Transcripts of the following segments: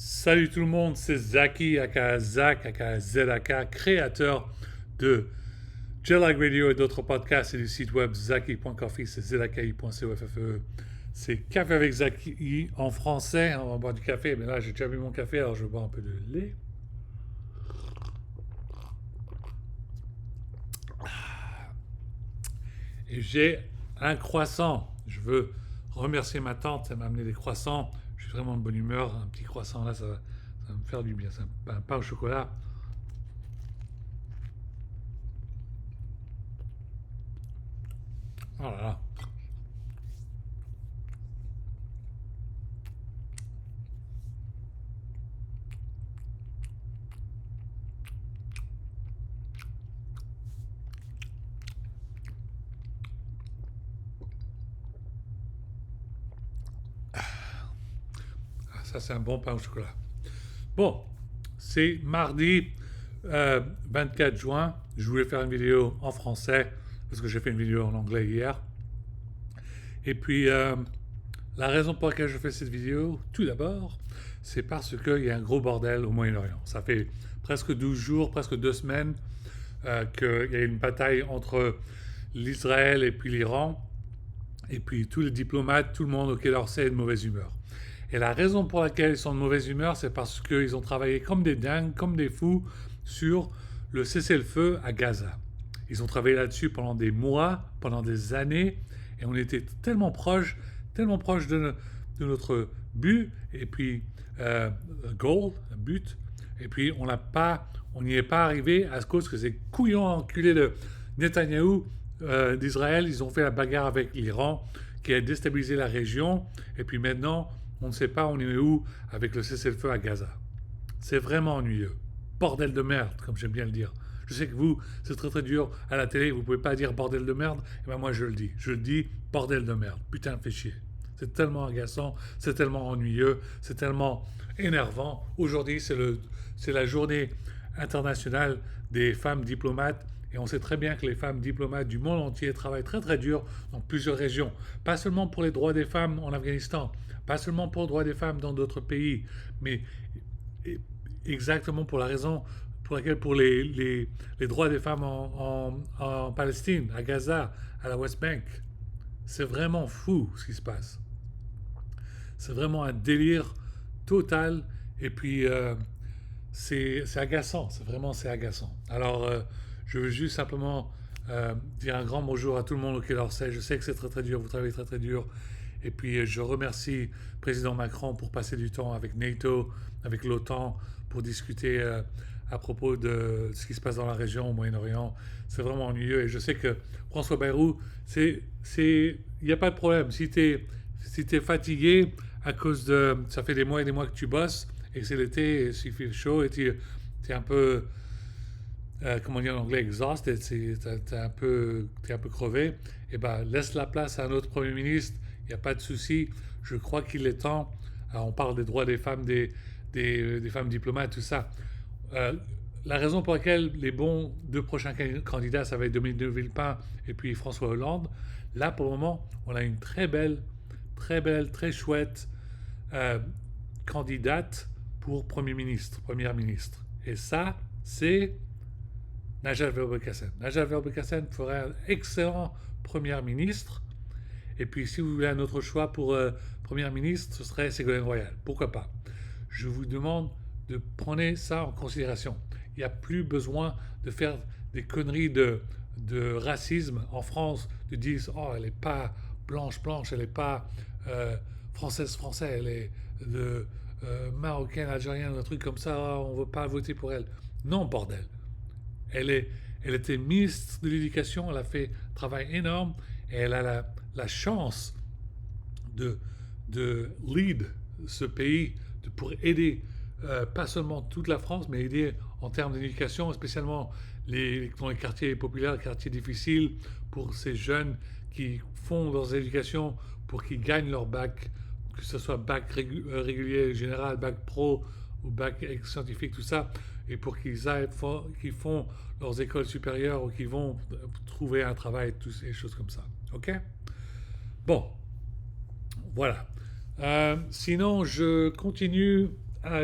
Salut tout le monde, c'est Zaki, aka Zach, aka ZAK, créateur de Jetlag Radio et d'autres podcasts et du site web zaki.coffee, c'est zaki.coffe. C'est Café avec Zaki en français. On va boire du café, mais là j'ai déjà bu mon café, alors je vais boire un peu de lait. Et j'ai un croissant. Je veux remercier ma tante, elle m'a amené des croissants. Je suis vraiment de bonne humeur. Un petit croissant là, ça va me faire du bien. C'est un pain au chocolat. Oh là là. Ça, c'est un bon pain au chocolat. Bon, c'est mardi 24 juin. Je voulais faire une vidéo en français parce que j'ai fait une vidéo en anglais hier. Et puis, la raison pour laquelle je fais cette vidéo, tout d'abord, c'est parce qu'il y a un gros bordel au Moyen-Orient. Ça fait presque 12 jours, presque 2 semaines qu'il y a une bataille entre l'Israël et puis l'Iran. Et puis tous les diplomates, tout le monde au Quai d'Orsay est de mauvaise humeur. Et la raison pour laquelle ils sont de mauvaise humeur, c'est parce qu'ils ont travaillé comme des dingues, comme des fous, sur le cessez-le-feu à Gaza. Ils ont travaillé là-dessus pendant des mois, pendant des années, et on était tellement proche de notre but, et puis goal, but, et puis on n'y est pas arrivé à cause que ces couillons enculés de Netanyahou d'Israël, ils ont fait la bagarre avec l'Iran, qui a déstabilisé la région, et puis maintenant, on ne sait pas on est où avec le cessez-le-feu à Gaza. C'est vraiment ennuyeux. Bordel de merde, comme j'aime bien le dire. Je sais que vous, c'est très très dur à la télé, vous pouvez pas dire bordel de merde, et ben moi je le dis. Je le dis, bordel de merde. Putain, fait chier. C'est tellement agaçant, c'est tellement ennuyeux, c'est tellement énervant. Aujourd'hui, c'est la journée internationale des femmes diplomates. Et on sait très bien que les femmes diplomates du monde entier travaillent très très dur dans plusieurs régions. Pas seulement pour les droits des femmes en Afghanistan, pas seulement pour les droits des femmes dans d'autres pays, mais exactement pour la raison pour laquelle pour les droits des femmes en Palestine, à Gaza, à la West Bank. C'est vraiment fou ce qui se passe. C'est vraiment un délire total et puis c'est agaçant, c'est agaçant. Alors je veux juste simplement dire un grand bonjour à tout le monde au Quai d'Orsay. Je sais que c'est très très dur, vous travaillez très très dur. Et puis je remercie le président Macron pour passer du temps avec NATO, avec l'OTAN, pour discuter à propos de ce qui se passe dans la région au Moyen-Orient. C'est vraiment ennuyeux et je sais que François Bayrou, il n'y a pas de problème. Si t'es fatigué à cause de, ça fait des mois et des mois que tu bosses et que c'est l'été, et il fait chaud et tu es un peu, comment dire en anglais, exhausted, t'es un peu crevé, et ben laisse la place à un autre Premier ministre, il n'y a pas de souci. Je crois qu'il est temps, on parle des droits des femmes, des femmes diplomates, tout ça. Euh, la raison pour laquelle les bons deux prochains candidats, ça va être Dominique de Villepin et puis François Hollande, là pour le moment, on a une très chouette euh, candidate pour Premier ministre, Première ministre. Et ça, c'est Najat Vallaud-Belkacem. Najat Vallaud-Belkacem ferait un excellent Premier ministre. Et puis, si vous voulez un autre choix pour Premier ministre, ce serait Ségolène Royal. Pourquoi pas? Je vous demande de prendre ça en considération. Il n'y a plus besoin de faire des conneries de racisme en France, de dire oh, elle n'est pas blanche, elle n'est pas française, elle est de, marocaine, algérienne, un truc comme ça, oh, on ne veut pas voter pour elle. Non, bordel. Elle, est, elle était ministre de l'Éducation, elle a fait un travail énorme et elle a la chance de, de lead ce pays pour aider pas seulement toute la France, mais aider en termes d'éducation, spécialement dans les quartiers populaires, les quartiers difficiles, pour ces jeunes qui font leurs éducations pour qu'ils gagnent leur bac, que ce soit bac régulier général, bac pro ou bac scientifique, tout ça, et pour qu'ils font leurs écoles supérieures ou qu'ils vont trouver un travail, toutes ces choses comme ça. Ok? Bon, voilà. Sinon, je continue à,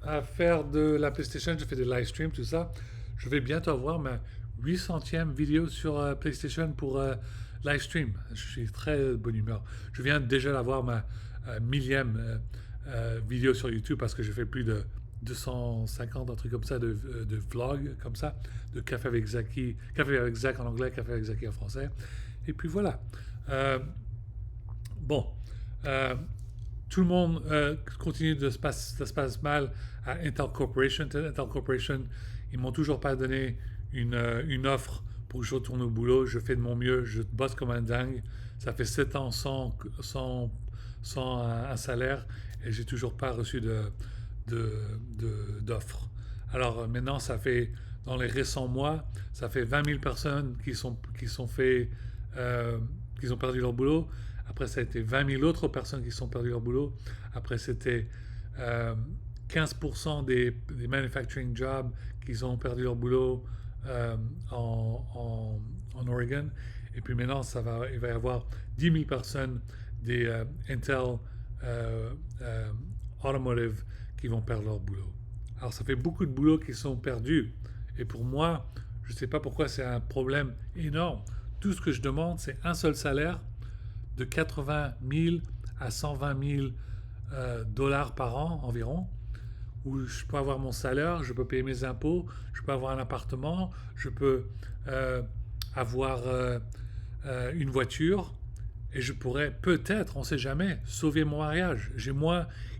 à faire de la PlayStation, je fais des live streams, tout ça. Je vais bientôt avoir ma 800e vidéo sur PlayStation pour live stream. Je suis très de bonne humeur. Je viens déjà d'avoir ma millième vidéo sur YouTube parce que j'ai fait plus de 250, un truc comme ça, de vlogs comme ça, de Café avec Zaki, Café avec Zach en anglais, Café avec Zaki en français. Et puis voilà. Euh, bon, euh, tout le monde continue ça se passe mal à Intel Corporation. Intel Corporation, ils m'ont toujours pas donné une offre pour que je retourne au boulot. Je fais de mon mieux, je bosse comme un dingue. Ça fait 7 ans sans un salaire et j'ai toujours pas reçu d'offre. Alors maintenant, ça fait, dans les récents mois, ça fait 20 000 personnes qui ont perdu leur boulot. Après, ça a été 20 000 autres personnes qui sont perdues leur boulot. Après, c'était 15% des manufacturing jobs qui ont perdu leur boulot en Oregon. Et puis maintenant, il va y avoir 10 000 personnes des Intel Automotive qui vont perdre leur boulot. Alors, ça fait beaucoup de boulot qui sont perdus. Et pour moi, je ne sais pas pourquoi c'est un problème énorme. Tout ce que je demande, c'est un seul salaire de 80 000 à 120 000 dollars par an environ, où je peux avoir mon salaire, je peux payer mes impôts, je peux avoir un appartement, je peux avoir une voiture, et je pourrais peut-être, on ne sait jamais, sauver mon mariage.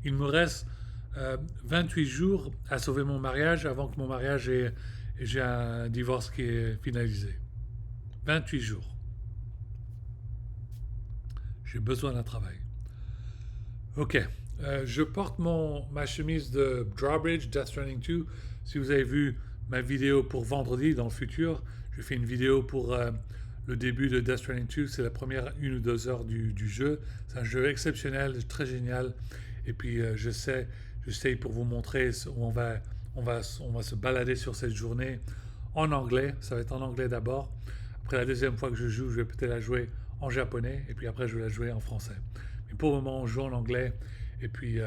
Il me reste 28 jours à sauver mon mariage avant que mon mariage j'ai un divorce qui est finalisé. 28 jours. J'ai besoin d'un travail. Ok. Je porte ma chemise de Drawbridge, Death Stranding 2. Si vous avez vu ma vidéo pour vendredi dans le futur, je fais une vidéo pour le début de Death Stranding 2. C'est la première 1 ou 2 heures du jeu. C'est un jeu exceptionnel, très génial. Et puis j'essaye pour vous montrer où on va se balader sur cette journée en anglais. Ça va être en anglais d'abord. Après la deuxième fois que je joue, je vais peut-être la jouer en japonais et puis après je vais la jouer en français. Mais pour le moment, on joue en anglais et puis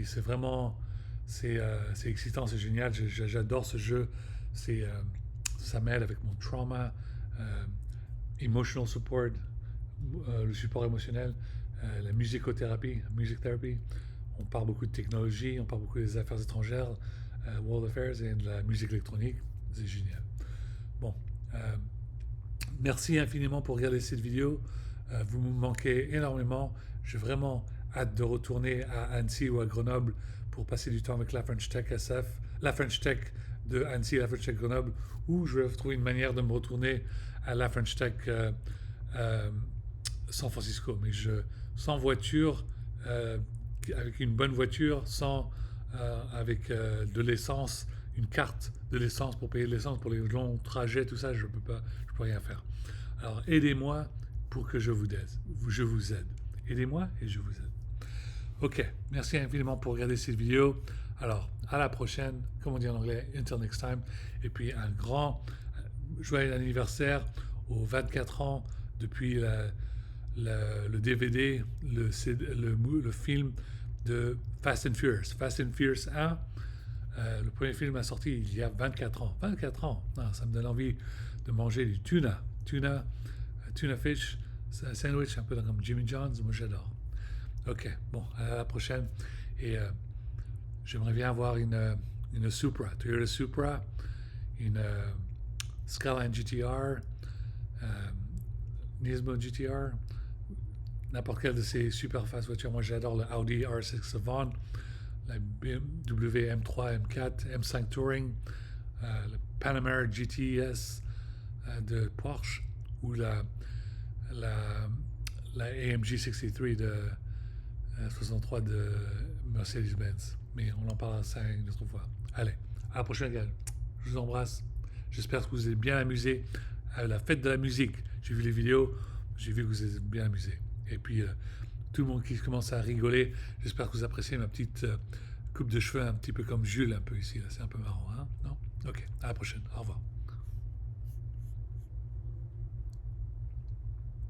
c'est vraiment c'est excitant, c'est génial. J'adore ce jeu. Ça m'aide avec mon trauma, emotional support, le support émotionnel, la musicothérapie, music therapy. On parle beaucoup de technologie, on parle beaucoup des affaires étrangères, world affairs et de la musique électronique. C'est génial. Bon. Merci infiniment pour regarder cette vidéo. Vous me manquez énormément. J'ai vraiment hâte de retourner à Annecy ou à Grenoble pour passer du temps avec la French Tech SF, la French Tech de Annecy et la French Tech Grenoble, ou je vais trouver une manière de me retourner à la French Tech San Francisco. Mais sans voiture, avec une bonne voiture, avec de l'essence, une carte de l'essence pour payer de l'essence pour les longs trajets, tout ça, je peux rien faire. Alors aidez-moi pour que je vous aide. Aidez-moi et je vous aide. Ok, merci infiniment pour regarder cette vidéo. Alors, à la prochaine, comme on dit en anglais, until next time. Et puis un grand joyeux anniversaire aux 24 ans depuis le DVD, le film de Fast and Furious. Fast and Furious 1, le premier film a sorti il y a 24 ans. 24 ans, non, ça me donne envie de manger du tuna fish, c'est un sandwich un peu comme Jimmy John's, moi j'adore. Ok, bon, à la prochaine. Et j'aimerais bien avoir une Supra, Toyota Supra, une Skyline GTR, Nismo GTR, n'importe quelle de ces super fast voitures. Moi j'adore le Audi R6 Savant, la BMW M3, M4, M5 Touring, le Panamera GTS de Porsche ou la AMG 63 de 63 de Mercedes-Benz. Mais on en parlera ça une autre fois. Allez, à la prochaine, gars. Je vous embrasse. J'espère que vous êtes bien amusés à la fête de la musique. J'ai vu les vidéos, j'ai vu que vous êtes bien amusés. Et puis, tout le monde qui commence à rigoler, j'espère que vous appréciez ma petite coupe de cheveux, un petit peu comme Jules, un peu ici. C'est un peu marrant, hein? Non? Ok, à la prochaine. Au revoir.